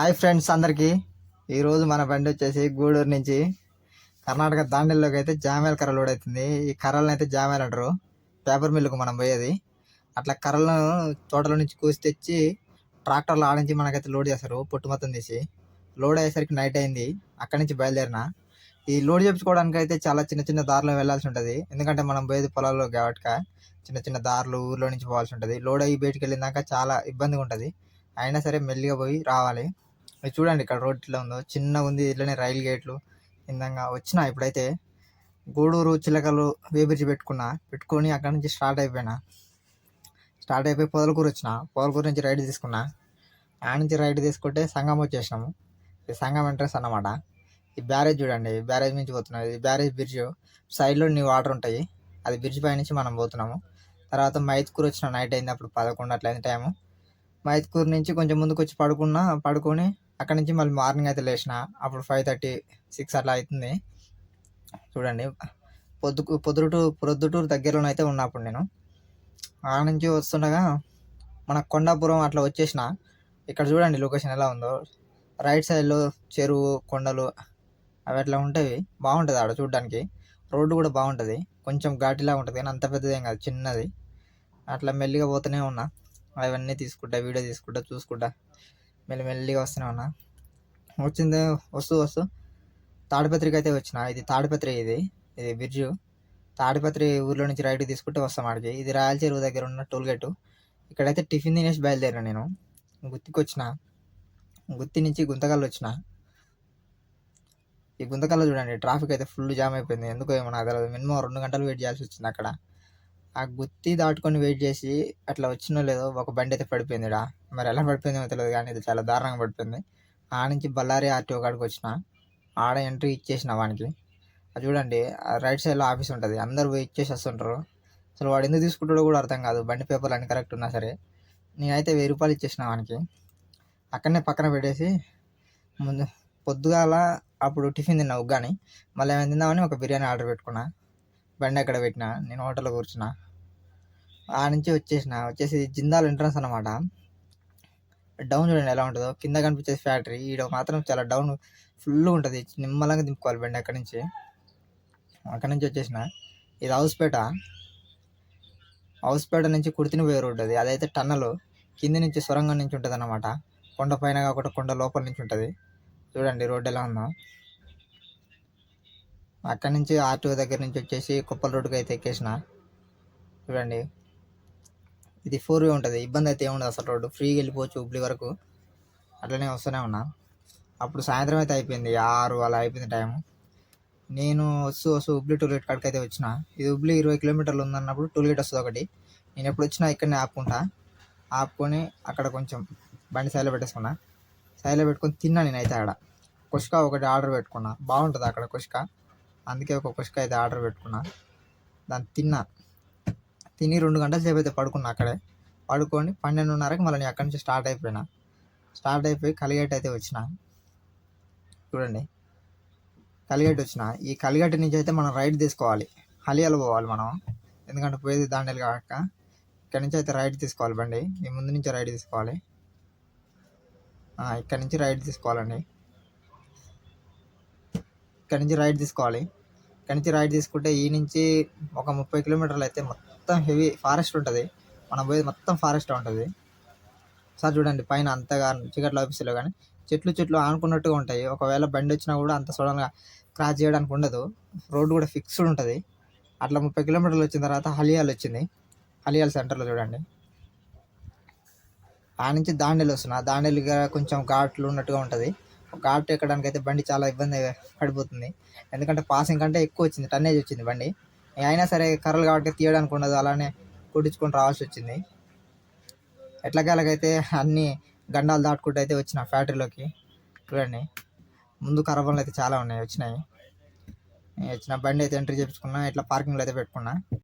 Hi friends అందరికీ. ఈరోజు మన బండి వచ్చేసి గూడూరు నుంచి కర్ణాటక దాండెల్లోకి అయితే జామేల కర్ర లోడ్ అవుతుంది. ఈ కర్రలను అయితే జామేలు అంటారు. పేపర్ మిల్లుకు మనం పోయేది. అట్లా కర్రలను తోటలో నుంచి కోసి తెచ్చి ట్రాక్టర్లో ఆడించి మనకైతే లోడ్ చేస్తారు. పొట్టు మొత్తం తీసి లోడ్ అయ్యేసరికి నైట్ అయింది. అక్కడి నుంచి బయలుదేరిన ఈ లోడ్ చేయించుకోవడానికి అయితే చాలా చిన్న చిన్న దారిలో వెళ్ళాల్సి ఉంటుంది. ఎందుకంటే మనం పోయేది పొలాల్లో కాబట్టి చిన్న చిన్న దారులు ఊర్లో నుంచి పోవాల్సి ఉంటుంది. లోడ్ అయ్యి బయటికి వెళ్ళినాక చాలా ఇబ్బందిగా ఉంటుంది. అయినా సరే మెల్లిగా పోయి రావాలి. ఇది చూడండి ఇక్కడ రోడ్ ఇట్లా ఉందో చిన్నగా ఉంది. ఇట్లనే రైలు గేట్లు ఇందంగా వచ్చిన ఇప్పుడైతే గూడూరు చిలకలు వేబిర్చి పెట్టుకొని అక్కడ నుంచి స్టార్ట్ అయిపోయి పొదలకూరు వచ్చిన. పొదలకూరు నుంచి రైడ్ తీసుకున్నా. ఆ నుంచి రైడ్ తీసుకుంటే సంగం వచ్చేసినాము. ఇది సంగం ఎంట్రెన్స్ అన్నమాట. ఈ బ్యారేజ్ చూడండి, బ్యారేజ్ నుంచి పోతున్నాం. ఇది బ్యారేజ్ బ్రిడ్జ్ సైడ్లో నీ వాటర్ ఉంటాయి. అది బ్రిడ్జ్ పై నుంచి మనం పోతున్నాము. తర్వాత మైత్కూరు వచ్చిన. నైట్ అయింది అప్పుడు 11 అట్లయింది టైము. మైత్కూరు నుంచి కొంచెం ముందుకు వచ్చి పడుకొని అక్కడ నుంచి మళ్ళీ మార్నింగ్ అయితే లేచిన. అప్పుడు 5:30, 6 అట్లా అవుతుంది. చూడండి ప్రొద్దుటూరు దగ్గరలోనే అయితే ఉన్నప్పుడు నేను ఆ నుంచి వస్తుండగా మన కొండాపురం అట్లా వచ్చేసిన. ఇక్కడ చూడండి లొకేషన్ ఎలా ఉందో. రైట్ సైడ్లో చెరువు, కొండలు అవి అట్లా ఉంటాయి. బాగుంటుంది ఆడ చూడడానికి. రోడ్డు కూడా బాగుంటుంది. కొంచెం ఘాటిలా ఉంటుంది కానీ అంత పెద్దదేం కాదు, చిన్నది. అట్లా మెల్లిగా పోతూనే ఉన్నా. అవన్నీ వీడియో చూసుకుంటా మెల్లిగా వస్తూనే ఉన్నా. వస్తూ తాడిపత్రికి అయితే వచ్చిన. ఇది తాడిపత్రి, ఇది బ్రిడ్జ్. తాడిపత్రి ఊర్లో నుంచి రైట్ తీసుకుంటే వస్తాం ఆడికి. ఇది రాయల చెరువు దగ్గర ఉన్న టోల్గేటు. ఇక్కడైతే టిఫిన్ తినేసి బయలుదేరిన. నేను గుత్తికి వచ్చిన. గుత్తి నుంచి గుంతకల్ వచ్చిన. ఈ గుంతకల్లో చూడండి ట్రాఫిక్ అయితే ఫుల్ జామ్ అయిపోయింది. ఎందుకో ఏమో నాకు తెలియదు. మినిమం 2 గంటలు వెయిట్ చేయాల్సి వచ్చింది అక్కడ. ఆ గుత్తి దాటుకొని వెయిట్ చేసి అట్లా వచ్చినో లేదో ఒక బండి అయితే పడిపోయింది. మరి ఎలా పడిపోయిందో తెలియదు కానీ ఇది చాలా దారుణంగా పడిపోయింది. ఆ నుంచి బళ్ళారి ఆర్టీఓ కాడికి వచ్చిన. ఆడ ఎంట్రీ ఇచ్చేసిన వానికి. అది చూడండి రైట్ సైడ్లో ఆఫీస్ ఉంటుంది. అందరూ పోయి ఇచ్చేసి వస్తుంటారు. అసలు వాడు ఎందుకు తీసుకుంటాడో కూడా అర్థం కాదు. బండి పేపర్లు అన్నీ కరెక్ట్ ఉన్నా సరే. నేనైతే 1000 రూపాయలు ఇచ్చేసిన వానికి. అక్కడనే పక్కన పెట్టేసి ముందు పొద్దుగాల అప్పుడు టిఫిన్ తిన్నా ఉగ్గాని. మళ్ళీ ఏమైనా తిందామని ఒక బిర్యానీ ఆర్డర్ పెట్టుకున్నా. బండి అక్కడ పెట్టిన. నేను హోటల్లో కూర్చున్నా. ఆ నుంచి వచ్చేసి జిందాల్ ఎంట్రన్స్ అన్నమాట. డౌన్ చూడండి ఎలా ఉంటుందో. కింద కనిపించేది ఫ్యాక్టరీ. ఈడ మాత్రం చాలా డౌన్ ఫుల్గా ఉంటుంది. నిమ్మలంగా దింపుకోవాలి బండి అక్కడి నుంచి వచ్చేసిన. ఇది హౌస్పేట నుంచి కుర్తిని పోయే రోడ్డు అది. అదైతే టన్నలు కింది నుంచి సొరంగం నుంచి ఉంటుంది అన్నమాట. కొండ పైన కాకుండా కొండ లోపల నుంచి ఉంటుంది. చూడండి రోడ్డు ఎలా ఉందో. అక్కడి నుంచి ఆర్టీఓ దగ్గర నుంచి వచ్చేసి కుప్పల రోడ్డుకి అయితే ఎక్కేసిన. చూడండి ఇది 4-వే ఉంటుంది. ఇబ్బంది అయితే ఏముండదు అసలు. రోడ్డు ఫ్రీగా వెళ్ళిపోవచ్చు హుబ్లీ వరకు. అట్లనే వస్తూనే ఉన్నా. అప్పుడు సాయంత్రం అయితే అయిపోయింది 6 అలా అయిపోయింది టైము. నేను వస్తూ హుబ్లీ టోల్గేట్ కాడికి అయితే వచ్చిన. ఇది హుబ్లీ 20 కిలోమీటర్లు ఉందన్నప్పుడు టోల్గేట్ వస్తుంది ఒకటి. నేను ఎప్పుడు వచ్చినా ఇక్కడనే ఆపుకొని అక్కడ కొంచెం బండి సైడ్లో పెట్టేసుకున్నా. సైడ్లో పెట్టుకొని తిన్నా. నేనైతే ఆడ కుష్కా ఒకటి ఆర్డర్ పెట్టుకున్నా. బాగుంటుంది అక్కడ కుష్కా. అందుకే ఒక కుష్కా అయితే ఆర్డర్ పెట్టుకున్నా. దాన్ని తిని 2 గంటల సేపు అయితే పడుకున్నా. అక్కడే పడుకొని 12:30కి మళ్ళీ నేను అక్కడి నుంచి స్టార్ట్ అయిపోయి కలిగేట్ అయితే వచ్చిన. చూడండి కలిగేట్ వచ్చిన. ఈ కలిగేట్ నుంచి అయితే మనం రైట్ తీసుకోవాలి. హలియాలో పోవాలి మనం. ఎందుకంటే పోయేది దాండేలు కాక. ఇక్కడ నుంచి అయితే రైట్ తీసుకోవాలి బండి. ఈ ముందు నుంచి రైట్ తీసుకోవాలి. ఇక్కడ నుంచి రైట్ తీసుకోవాలండి. ఇక్కడ నుంచి రైట్ తీసుకుంటే ఈ నుంచి ఒక 30 కిలోమీటర్లు అయితే మొత్తం హెవీ ఫారెస్ట్ ఉంటుంది. మనం పోయేది మొత్తం ఫారెస్ట్ ఉంటుంది. సార్ చూడండి పైన అంతగా చీకట్ల ఆఫీసులో కానీ చెట్లు ఆనుకున్నట్టుగా ఉంటాయి. ఒకవేళ బండి వచ్చినా కూడా అంత సడన్గా క్రాస్ చేయడానికి ఉండదు. రోడ్డు కూడా ఫిక్స్డ్ ఉంటుంది. అట్లా 30 కిలోమీటర్లు వచ్చిన తర్వాత హలియాల్ వచ్చింది. హలియాల్ సెంటర్లో చూడండి. ఆ నుంచి దాండేలు వస్తున్నా. దాండేలుగా కొంచెం ఘాట్లు ఉన్నట్టుగా ఉంటుంది. ఘాట్ ఎక్కడానికి అయితే బండి చాలా ఇబ్బంది పడిపోతుంది. ఎందుకంటే పాసింగ్ కంటే ఎక్కువ వచ్చింది, టన్నేజ్ వచ్చింది బండి. అయినా సరే కర్రలు కాబట్టి తీయడానికి ఉండదు. అలానే కొట్టించుకొని రావాల్సి వచ్చింది. ఎట్లాగైతే అన్ని గండాలు దాటుకుంటూ అయితే వచ్చిన ఫ్యాక్టరీలోకి. చూడండి ముందు కరబండ్లు అయితే చాలా వచ్చిన బండి అయితే ఎంట్రీ చేయించుకున్నా. ఇట్లా పార్కింగ్లో అయితే పెట్టుకున్నా.